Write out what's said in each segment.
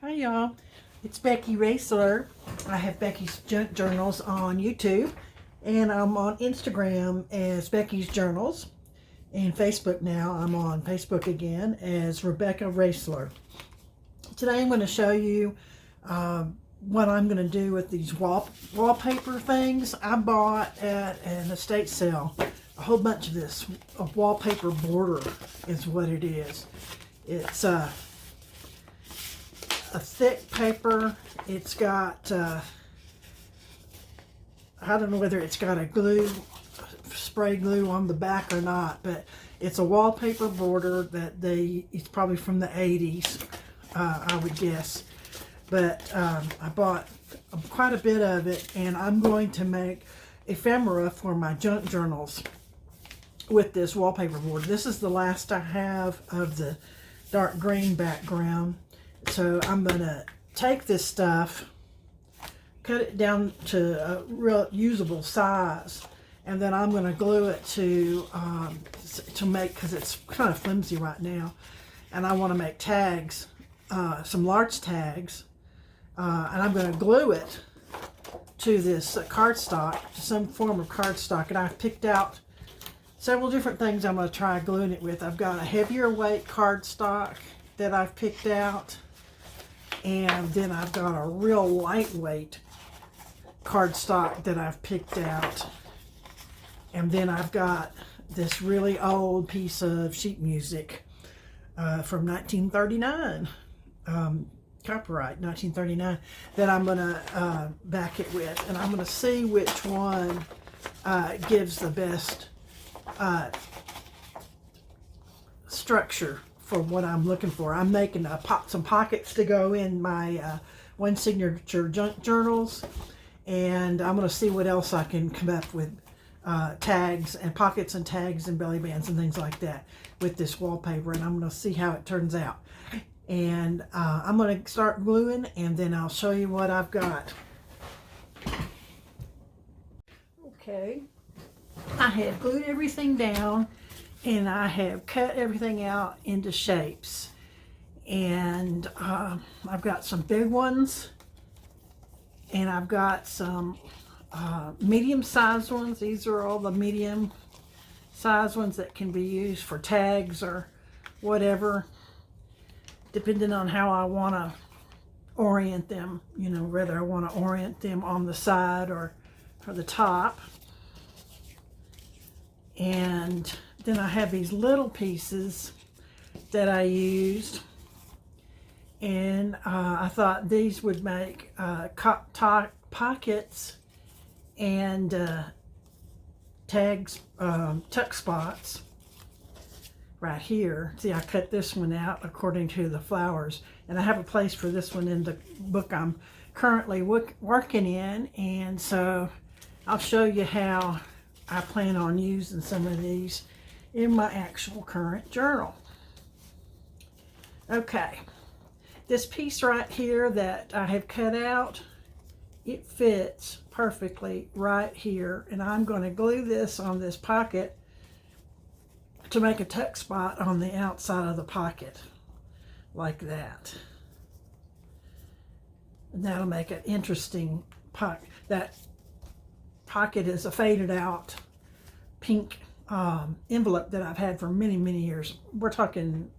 Hi y'all, it's Becky Roesler. I have Becky's Junk Journals on YouTube, and I'm on Instagram as Becky's Journals, and Facebook now. I'm on Facebook again as Rebecca Roesler. Today I'm going to show you what I'm going to do with these wallpaper things. I bought at an estate sale a whole bunch of this. A wallpaper border is what it is. It's a thick paper. It's got I don't know whether it's got a spray glue on the back or not, but it's a wallpaper border that it's probably from the 80s, I would guess. But I bought quite a bit of it, and I'm going to make ephemera for my junk journals with this wallpaper board. This is the last I have of the dark green background. So I'm going to take this stuff, cut it down to a real usable size, and then I'm going to glue it to make, because it's kind of flimsy right now, and I want to make tags, some large tags, and I'm going to glue it to this cardstock, to some form of cardstock, and I've picked out several different things I'm going to try gluing it with. I've got a heavier weight cardstock that I've picked out, and then I've got a real lightweight cardstock that I've picked out, and then I've got this really old piece of sheet music from 1939, copyright 1939, that I'm going to back it with, and I'm going to see which one gives the best structure for what I'm looking for. I'm making some pockets to go in my one signature junk journals, and I'm going to see what else I can come up with, tags and pockets and tags and belly bands and things like that with this wallpaper, and I'm going to see how it turns out. And I'm going to start gluing, and then I'll show you what I've got. Okay, I have glued everything down, and I have cut everything out into shapes, and I've got some big ones, and I've got some medium-sized ones. These are all the medium-sized ones that can be used for tags or whatever, depending on how I want to orient them, you know, whether I want to orient them on the side or the top. And then I have these little pieces that I used, and I thought these would make pockets and tags, tuck spots right here. See, I cut this one out according to the flowers, and I have a place for this one in the book I'm currently working in, and so I'll show you how I plan on using some of these in my actual current journal. Okay, this piece right here that I have cut out, it fits perfectly right here, and I'm going to glue this on this pocket to make a tuck spot on the outside of the pocket, like that. And that'll make an interesting pocket. That pocket is a faded out pink envelope that I've had for many, many years. We're talking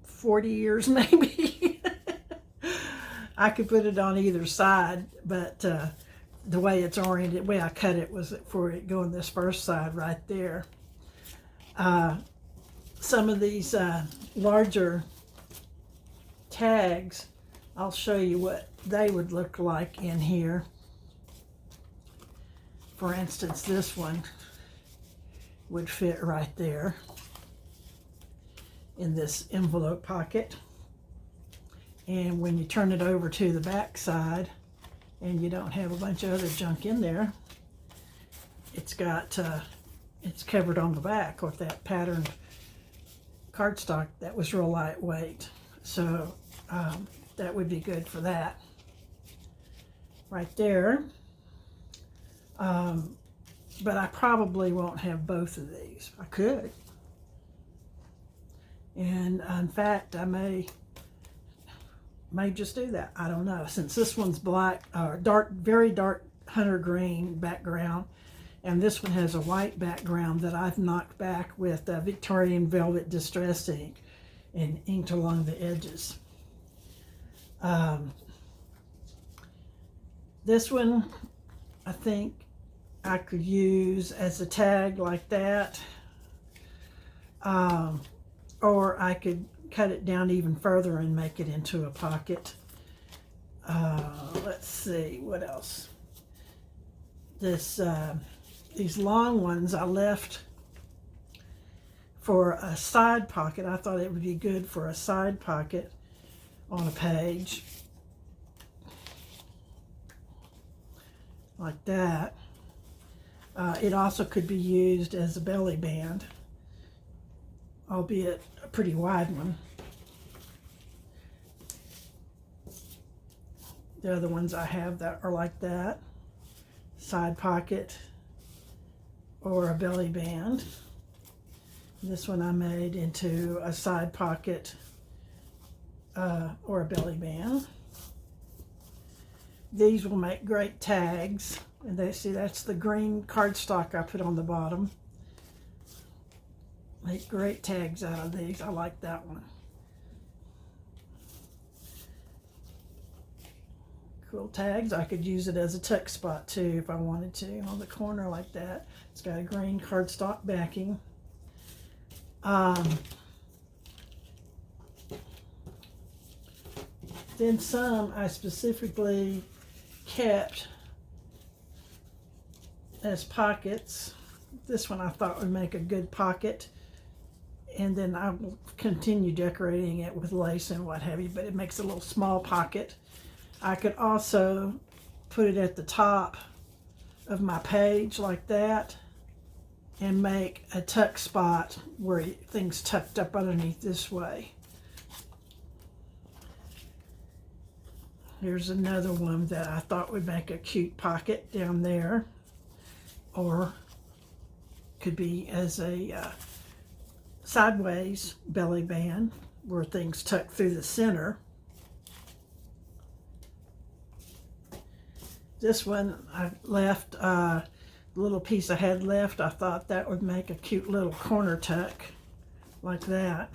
40 years maybe. I could put it on either side, but the way it's oriented, the way I cut it was for it going this first side right there. Some of these larger tags, I'll show you what they would look like in here. For instance, this one would fit right there in this envelope pocket. And when you turn it over to the back side and you don't have a bunch of other junk in there, it's got it's covered on the back with that patterned cardstock that was real lightweight. So that would be good for that right there. But I probably won't have both of these. I could. And in fact, I may may just do that. I don't know. Since this one's black, dark, very dark hunter green background, and this one has a white background that I've knocked back with Victorian Velvet Distress ink and inked along the edges. This one, I think I could use as a tag like that, or I could cut it down even further and make it into a pocket. Let's see, what else? These long ones I left for a side pocket. I thought it would be good for a side pocket on a page. Like that. It also could be used as a belly band, albeit a pretty wide one. The other ones I have that are like that, side pocket or a belly band. This one I made into a side pocket or a belly band. These will make great tags. And they see that's the green cardstock I put on the bottom. Make great tags out of these. I like that one. Cool tags. I could use it as a tuck spot too if I wanted to, on the corner like that. It's got a green cardstock backing. Then some I specifically kept as pockets. This one I thought would make a good pocket, and then I will continue decorating it with lace and what have you, but it makes a little small pocket. I could also put it at the top of my page like that and make a tuck spot where things tucked up underneath this way. Here's another one that I thought would make a cute pocket down there, or could be as a sideways belly band where things tuck through the center. This one I left, the little piece I had left, I thought that would make a cute little corner tuck like that.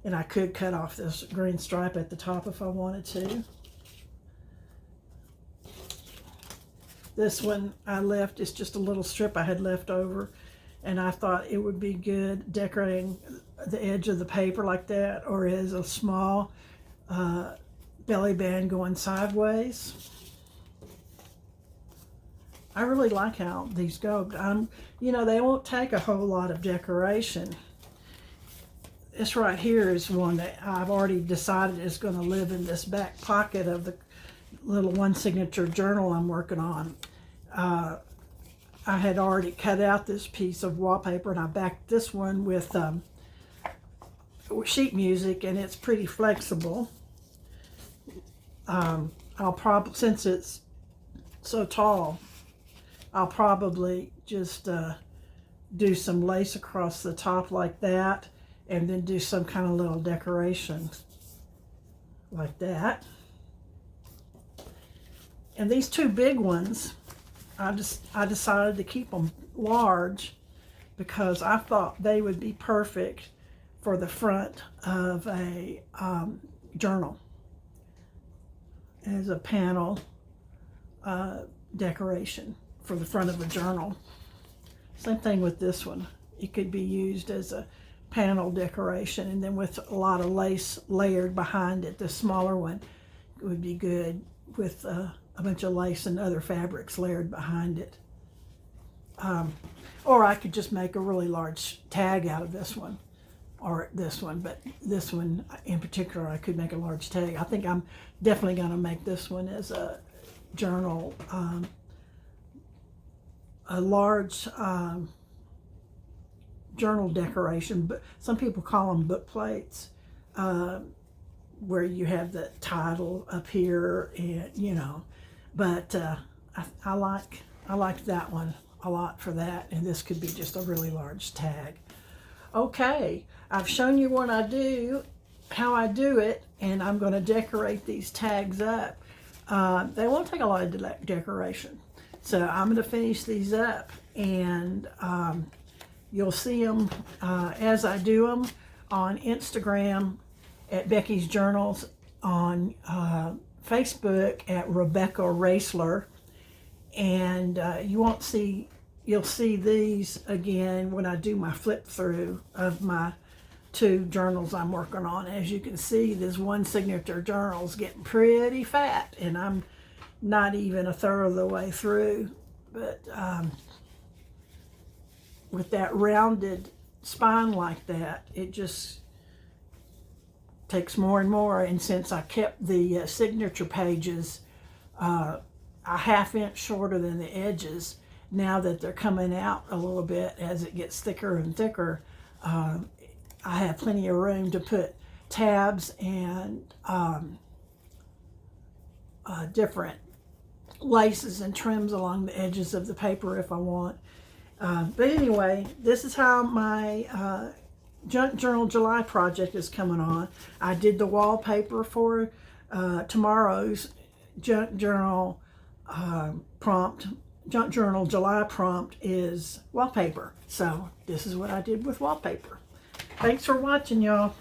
And I could cut off this green stripe at the top if I wanted to. This one I left, it's just a little strip I had left over, and I thought it would be good decorating the edge of the paper like that, or as a small belly band going sideways. I really like how these go. You know, they won't take a whole lot of decoration. This right here is one that I've already decided is going to live in this back pocket of the little one signature journal I'm working on. I had already cut out this piece of wallpaper, and I backed this one with sheet music, and it's pretty flexible. I'll probably, since it's so tall, I'll probably just do some lace across the top like that, and then do some kind of little decoration like that. And these two big ones, I decided to keep them large because I thought they would be perfect for the front of a journal as a panel decoration for the front of a journal. Same thing with this one. It could be used as a panel decoration, and then with a lot of lace layered behind it. The smaller one would be good with a bunch of lace and other fabrics layered behind it. Or I could just make a really large tag out of this one, or this one, but this one in particular I could make a large tag. I think I'm definitely going to make this one as a journal, a large journal decoration, but some people call them book plates, where you have the title up here, and you know, but I like that one a lot for that, and this could be just a really large tag. Okay, I've shown you what I do how I do it, and I'm going to decorate these tags up. They won't take a lot of decoration. So I'm going to finish these up, and you'll see them as I do them on Instagram at Becky's Journals, on Facebook at Rebecca Roesler, and you'll see these again when I do my flip through of my 2 journals I'm working on. As you can see, this one signature journal's getting pretty fat, and I'm not even a third of the way through. But with that rounded spine like that, it just takes more and more. And since I kept the signature pages a ½ inch shorter than the edges, now that they're coming out a little bit as it gets thicker and thicker, I have plenty of room to put tabs and different laces and trims along the edges of the paper if I want. But anyway, this is how my Junk Journal July project is coming on. I did the wallpaper for tomorrow's Junk Journal prompt. Junk Journal July prompt is wallpaper. So this is what I did with wallpaper. Thanks for watching, y'all.